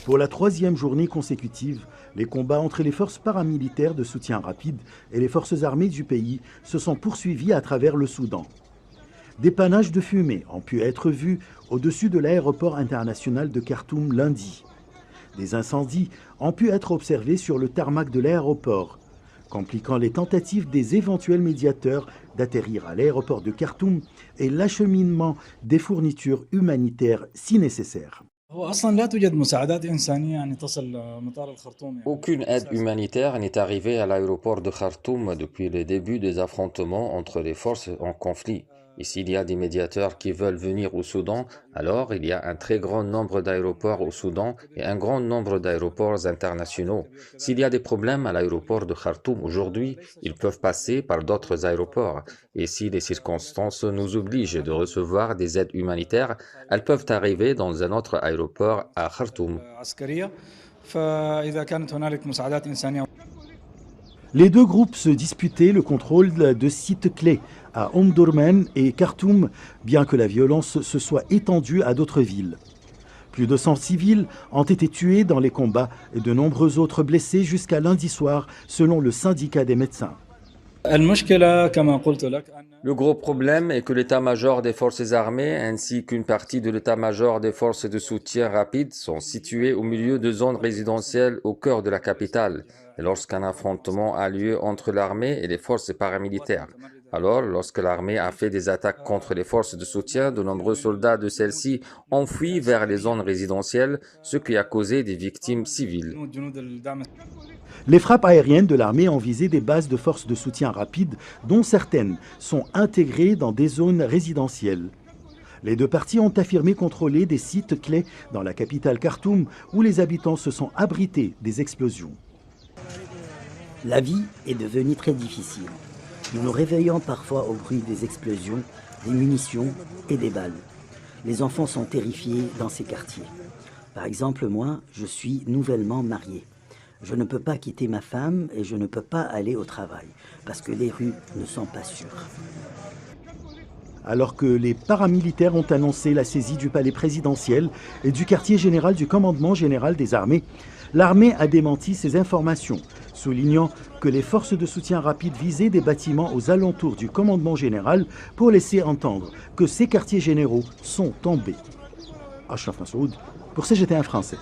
Pour la troisième journée consécutive, les combats entre les forces paramilitaires de soutien rapide et les forces armées du pays se sont poursuivis à travers le Soudan. Des panaches de fumée ont pu être vus au-dessus de l'aéroport international de Khartoum lundi. Des incendies ont pu être observés sur le tarmac de l'aéroport, compliquant les tentatives des éventuels médiateurs d'atterrir à l'aéroport de Khartoum et l'acheminement des fournitures humanitaires si nécessaire. Aucune aide humanitaire n'est arrivée à l'aéroport de Khartoum depuis le début des affrontements entre les forces en conflit. Et s'il y a des médiateurs qui veulent venir au Soudan, alors il y a un très grand nombre d'aéroports au Soudan et un grand nombre d'aéroports internationaux. S'il y a des problèmes à l'aéroport de Khartoum aujourd'hui, ils peuvent passer par d'autres aéroports. Et si les circonstances nous obligent de recevoir des aides humanitaires, elles peuvent arriver dans un autre aéroport à Khartoum. Les deux groupes se disputaient le contrôle de sites clés à Omdurman et Khartoum, bien que la violence se soit étendue à d'autres villes. Plus de 100 civils ont été tués dans les combats et de nombreux autres blessés jusqu'à lundi soir, selon le syndicat des médecins. Le gros problème est que l'état-major des forces armées ainsi qu'une partie de l'état-major des forces de soutien rapide sont situés au milieu de zones résidentielles au cœur de la capitale. Et lorsqu'un affrontement a lieu entre l'armée et les forces paramilitaires. Alors, lorsque l'armée a fait des attaques contre les forces de soutien, de nombreux soldats de celles-ci ont fui vers les zones résidentielles, ce qui a causé des victimes civiles. Les frappes aériennes de l'armée ont visé des bases de forces de soutien rapide, dont certaines sont intégrées dans des zones résidentielles. Les deux parties ont affirmé contrôler des sites clés dans la capitale Khartoum, où les habitants se sont abrités des explosions. La vie est devenue très difficile. Nous nous réveillons parfois au bruit des explosions, des munitions et des balles. Les enfants sont terrifiés dans ces quartiers. Par exemple, moi, je suis nouvellement marié. Je ne peux pas quitter ma femme et je ne peux pas aller au travail parce que les rues ne sont pas sûres. Alors que les paramilitaires ont annoncé la saisie du palais présidentiel et du quartier général du commandement général des armées, l'armée a démenti ces informations, soulignant que les forces de soutien rapide visaient des bâtiments aux alentours du commandement général pour laisser entendre que ces quartiers généraux sont tombés. Achraf Massoud pour CGT1 français.